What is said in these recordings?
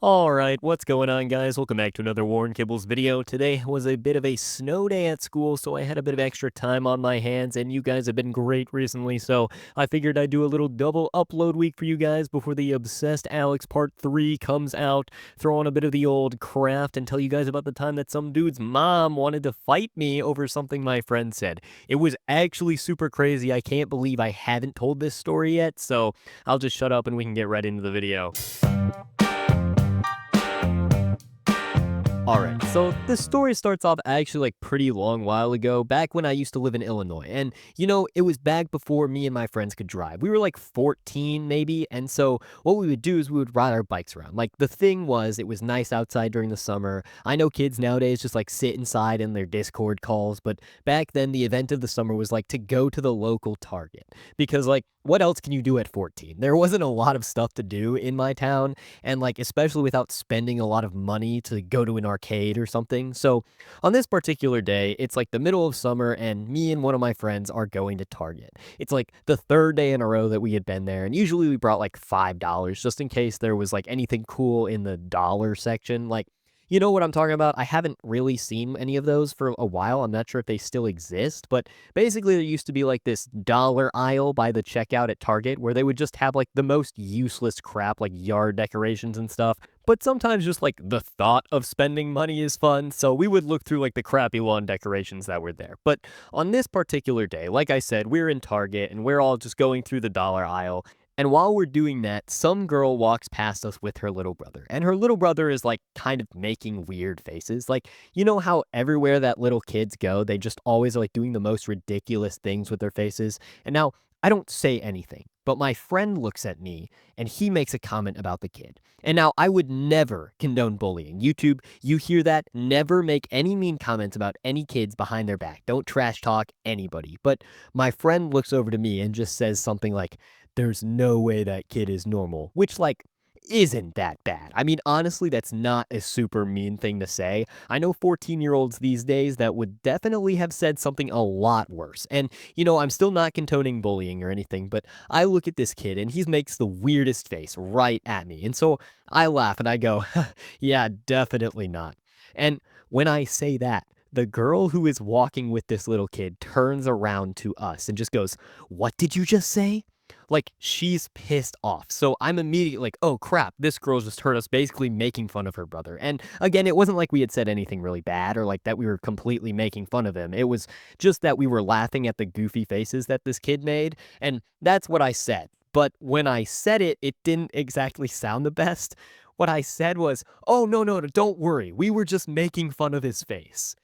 Alright, what's going on, guys? Welcome back to another WornKibbles video. Today was a bit of a snow day at school, so I had a bit of extra time on my hands, and you guys have been great recently, so I figured I'd do a little double upload week for you guys before the Obsessed Alex Part 3 comes out, throw on a bit of the old craft, and tell you guys about the time that some dude's mom wanted to fight me over something my friend said. It was actually super crazy. I can't believe I haven't told this story yet, so I'll just shut up and we can get right into the video. Alright, so the story starts off actually like pretty long while ago, back when I used to live in Illinois. And it was back before me and my friends could drive. We were like 14 maybe, and so what we would do is we would ride our bikes around. Like the thing was, it was nice outside during the summer. I know kids nowadays just like sit inside in their Discord calls, but back then the event of the summer was like to go to the local Target. Because like what else can you do at 14? There wasn't a lot of stuff to do in my town, and like especially without spending a lot of money to go to an arcade or something. So on this particular day, it's like the middle of summer and me and one of my friends are going to Target. It's like the third day in a row that we had been there, and usually we brought like $5 just in case there was like anything cool in the dollar section. Like, you know what I'm talking about? I haven't really seen any of those for a while. I'm not sure if they still exist, but basically there used to be like this dollar aisle by the checkout at Target where they would just have like the most useless crap like yard decorations and stuff. But sometimes just like the thought of spending money is fun, so we would look through like the crappy lawn decorations that were there. But on this particular day, like I said, we're in Target and we're all just going through the dollar aisle. And while we're doing that, some girl walks past us with her little brother. And her little brother is like kind of making weird faces. Like, you know how everywhere that little kids go, they just always are like doing the most ridiculous things with their faces. And now I don't say anything, but my friend looks at me and he makes a comment about the kid. And now I would never condone bullying. YouTube, you hear that? Never make any mean comments about any kids behind their back. Don't trash talk anybody. But my friend looks over to me and just says something like, "There's no way that kid is normal," which, like, isn't that bad. I mean, honestly, that's not a super mean thing to say. I know 14-year-olds these days that would definitely have said something a lot worse. And, I'm still not condoning bullying or anything, but I look at this kid and he makes the weirdest face right at me. And so I laugh and I go, yeah, definitely not. And when I say that, the girl who is walking with this little kid turns around to us and just goes, "What did you just say?" Like, she's pissed off. So I'm immediately like, oh crap, this girl just heard us basically making fun of her brother. And again, it wasn't like we had said anything really bad or like that we were completely making fun of him. It was just that we were laughing at the goofy faces that this kid made. And that's what I said. But when I said it, it didn't exactly sound the best. What I said was, "Oh, no, no, no, don't worry. We were just making fun of his face."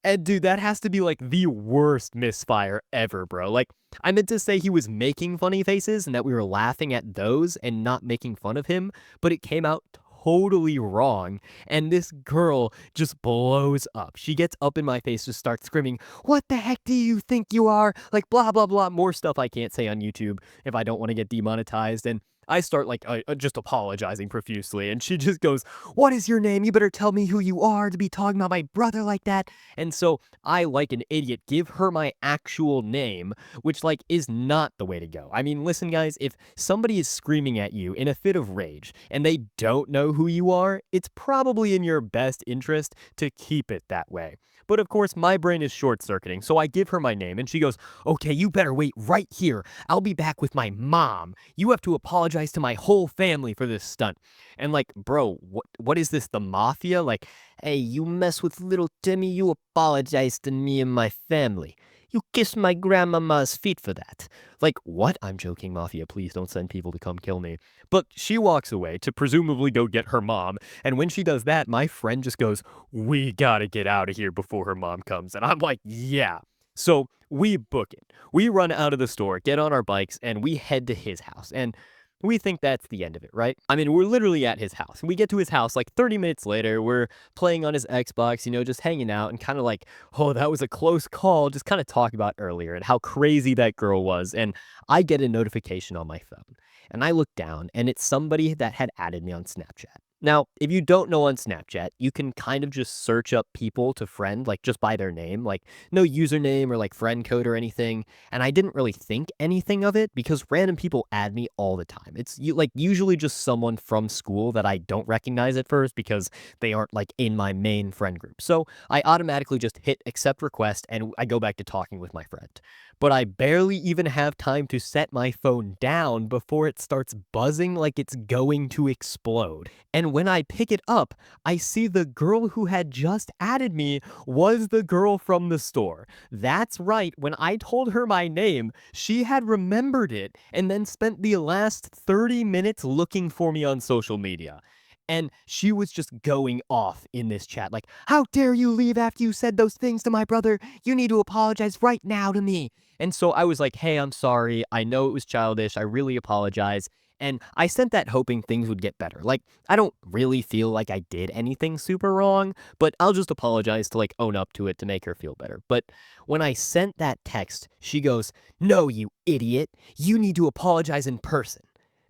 And dude, that has to be like the worst misfire ever, bro. Like, I meant to say he was making funny faces and that we were laughing at those and not making fun of him, but it came out totally wrong. And this girl just blows up. She gets up in my face, just starts screaming, "What the heck do you think you are?" Like, blah, blah, blah. More stuff I can't say on YouTube if I don't want to get demonetized. And I start like just apologizing profusely. And she just goes, "What is your name? You better tell me who you are to be talking about my brother like that." And so I, like an idiot, give her my actual name, which like is not the way to go. I mean, listen, guys, if somebody is screaming at you in a fit of rage and they don't know who you are, it's probably in your best interest to keep it that way. But of course, my brain is short circuiting, so I give her my name and she goes, "Okay, you better wait right here. I'll be back with my mom. You have to apologize to my whole family for this stunt." And like, bro, what is this, the mafia? Like, "Hey, you mess with little Timmy, you apologize to me and my family. You kiss my grandmama's feet for that." Like, what? I'm joking, Mafia. Please don't send people to come kill me. But she walks away to presumably go get her mom. And when she does that, my friend just goes, "We gotta get out of here before her mom comes." And I'm like, yeah. So we book it. We run out of the store, get on our bikes, and we head to his house. And we think that's the end of it, right? I mean, we're literally at his house. We get to his house like 30 minutes later. We're playing on his Xbox, just hanging out and kind of like, "Oh, that was a close call." Just kind of talking about earlier and how crazy that girl was. And I get a notification on my phone and I look down and it's somebody that had added me on Snapchat. Now, if you don't know on Snapchat, you can kind of just search up people to friend, like just by their name, like no username or like friend code or anything. And I didn't really think anything of it because random people add me all the time. Like usually just someone from school that I don't recognize at first because they aren't like in my main friend group. So I automatically just hit accept request and I go back to talking with my friend. But I barely even have time to set my phone down before it starts buzzing like it's going to explode. And when I pick it up, I see the girl who had just added me was the girl from the store. That's right, when I told her my name, she had remembered it and then spent the last 30 minutes looking for me on social media. And she was just going off in this chat, like, how dare you leave after you said those things to my brother? You need to apologize right now to me. And so I was like, hey, I'm sorry. I know it was childish. I really apologize. And I sent that hoping things would get better. Like, I don't really feel like I did anything super wrong, but I'll just apologize to like own up to it to make her feel better. But when I sent that text, she goes, no, you idiot. You need to apologize in person.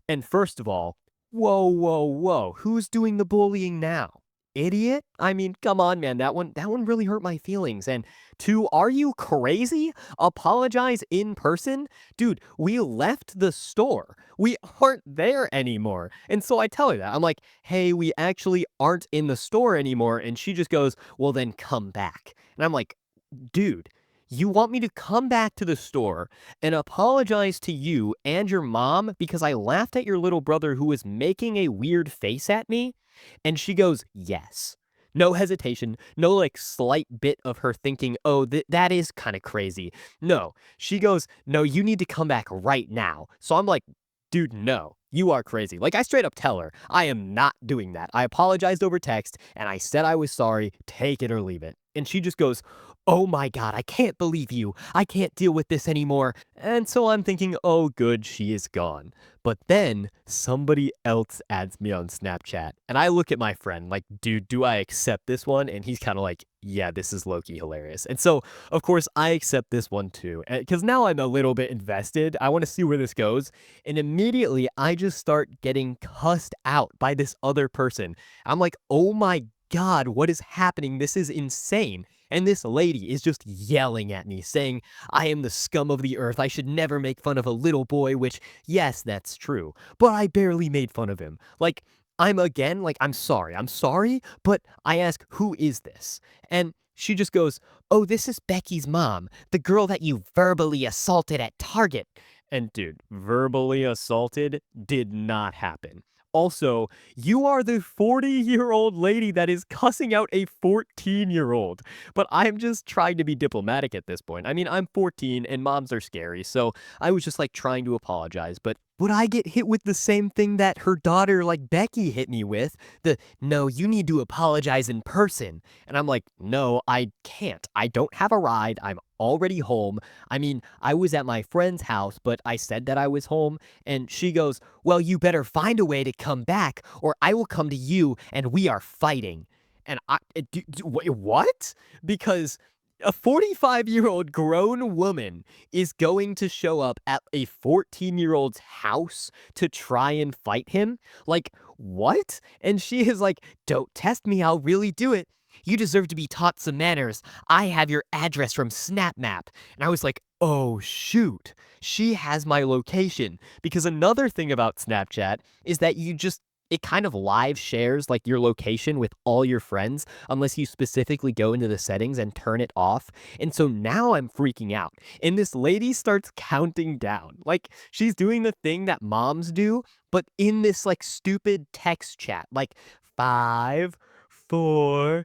And first of all, whoa, whoa, whoa. Who's doing the bullying now? Idiot? I mean, come on, man. That one really hurt my feelings. And two, are you crazy? Apologize in person? Dude, we left the store. We aren't there anymore. And so I tell her that. I'm like, hey, we actually aren't in the store anymore. And she just goes, well, then come back. And I'm like, dude, you want me to come back to the store and apologize to you and your mom because I laughed at your little brother who was making a weird face at me? And she goes, yes. No hesitation, no like slight bit of her thinking, oh, that is kind of crazy. No, she goes, no, you need to come back right now. So I'm like, dude, no, you are crazy. Like I straight up tell her, I am not doing that. I apologized over text and I said I was sorry, take it or leave it. And she just goes, oh my God, I can't believe you. I can't deal with this anymore. And so I'm thinking, oh, good, she is gone. But then somebody else adds me on Snapchat. And I look at my friend like, dude, do I accept this one? And he's kind of like, yeah, this is low-key hilarious. And so, of course, I accept this one too. Because now I'm a little bit invested. I want to see where this goes. And immediately I just start getting cussed out by this other person. I'm like, oh my God, what is happening? This is insane. And this lady is just yelling at me, saying, I am the scum of the earth. I should never make fun of a little boy, which, yes, that's true. But I barely made fun of him. Like, I'm sorry, but I ask, who is this? And she just goes, oh, this is Becky's mom, the girl that you verbally assaulted at Target. And dude, verbally assaulted did not happen. Also, you are the 40-year-old lady that is cussing out a 14-year-old. But I'm just trying to be diplomatic at this point. I mean, I'm 14 and moms are scary, so I was just like trying to apologize. But would I get hit with the same thing that her daughter, like Becky, hit me with? No, you need to apologize in person. And I'm like, no, I can't. I don't have a ride. I'm already home. I mean, I was at my friend's house, but I said that I was home. And she goes, well, you better find a way to come back, or I will come to you and we are fighting. And wait, what? Because a 45-year-old grown woman is going to show up at a 14-year-old's house to try and fight him? Like, what? And she is like, don't test me, I'll really do it. You deserve to be taught some manners. I have your address from SnapMap. And I was like, oh, shoot. She has my location. Because another thing about Snapchat is that it kind of live shares like your location with all your friends unless you specifically go into the settings and turn it off. And so now I'm freaking out. And this lady starts counting down. Like she's doing the thing that moms do, but in this like stupid text chat, like 5, 4,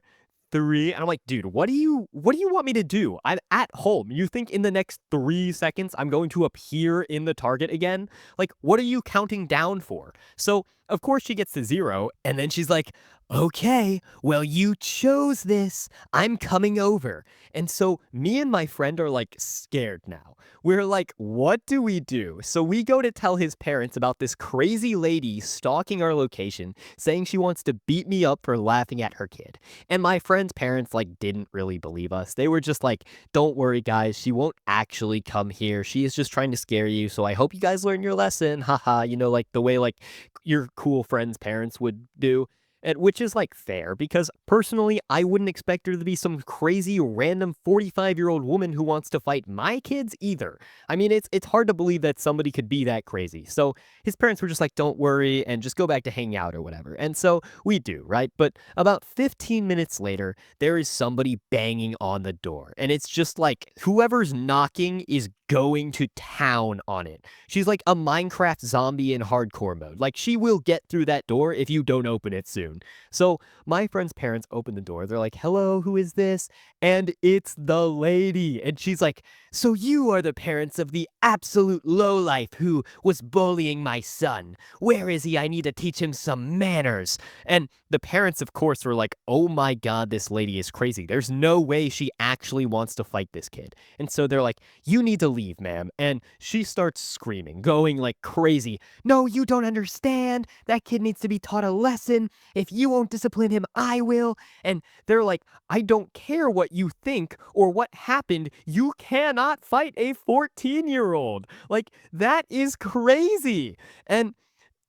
3. And I'm like, dude, what do you want me to do? I'm at home. You think in the next 3 seconds I'm going to appear in the target again? Like, what are you counting down for? So, of course, she gets to 0, and then she's like, okay, well, you chose this. I'm coming over. And so me and my friend are like scared now. We're like, what do we do? So we go to tell his parents about this crazy lady stalking our location, saying she wants to beat me up for laughing at her kid. And my friend's parents like didn't really believe us. They were just like, don't worry guys, she won't actually come here. She is just trying to scare you. So I hope you guys learn your lesson. Haha, like the way like your cool friends' parents would do. And which is like fair because personally, I wouldn't expect her to be some crazy random 45-year-old woman who wants to fight my kids either. I mean, it's hard to believe that somebody could be that crazy. So his parents were just like, don't worry and just go back to hanging out or whatever. And so we do, right? But about 15 minutes later, there is somebody banging on the door. And it's just like whoever's knocking is going to town on it. She's like a Minecraft zombie in hardcore mode. Like she will get through that door if you don't open it soon. So my friend's parents open the door. They're like, hello, who is this? And it's the lady. And she's like, so you are the parents of the absolute lowlife who was bullying my son. Where is he? I need to teach him some manners. And the parents, of course, were like, oh my God, this lady is crazy. There's no way she actually wants to fight this kid. And so they're like, you need to leave, ma'am. And she starts screaming, going like crazy. No, you don't understand. That kid needs to be taught a lesson. If you won't discipline him, I will. And they're like, I don't care what you think or what happened. You cannot fight a 14-year-old. Like, that is crazy. And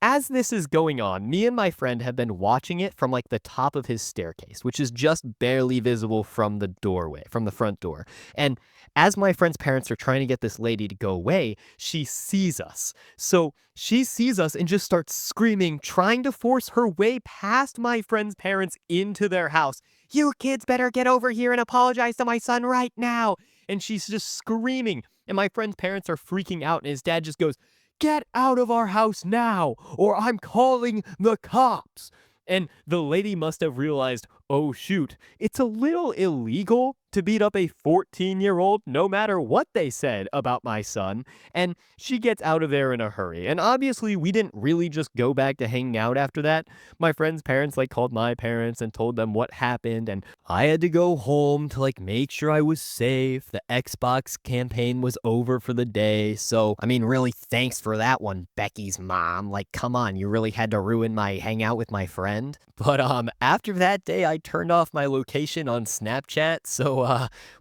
as this is going on, me and my friend have been watching it from like the top of his staircase, which is just barely visible from the doorway, from the front door. And as my friend's parents are trying to get this lady to go away, she sees us. So she sees us and just starts screaming, trying to force her way past my friend's parents into their house. You kids better get over here and apologize to my son right now. And she's just screaming. And my friend's parents are freaking out. And his dad just goes, get out of our house now, or I'm calling the cops. And the lady must have realized, oh shoot, it's a little illegal to beat up a 14-year-old no matter what they said about my son. And she gets out of there in a hurry. And obviously we didn't really just go back to hanging out after that. My friend's parents like called my parents and told them what happened. And I had to go home to like make sure I was safe. The Xbox campaign was over for the day. So, I mean, really thanks for that one, Becky's mom. Like, come on, you really had to ruin my hangout with my friend. But after that day, I turned off my location on Snapchat. So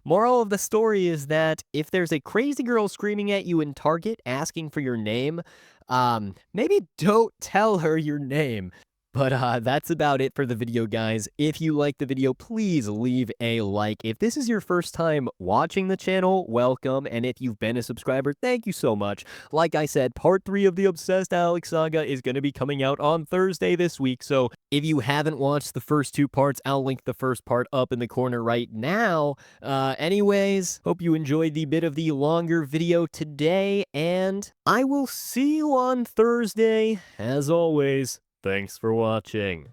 moral of the story is that if there's a crazy girl screaming at you in Target asking for your name, maybe don't tell her your name. But that's about it for the video, guys. If you liked the video, please leave a like. If this is your first time watching the channel, welcome. And if you've been a subscriber, thank you so much. Like I said, part 3 of the Obsessed Alex saga is going to be coming out on Thursday this week. So if you haven't watched the first 2 parts, I'll link the first part up in the corner right now. Anyways, hope you enjoyed the bit of the longer video today. And I will see you on Thursday. As always, thanks for watching.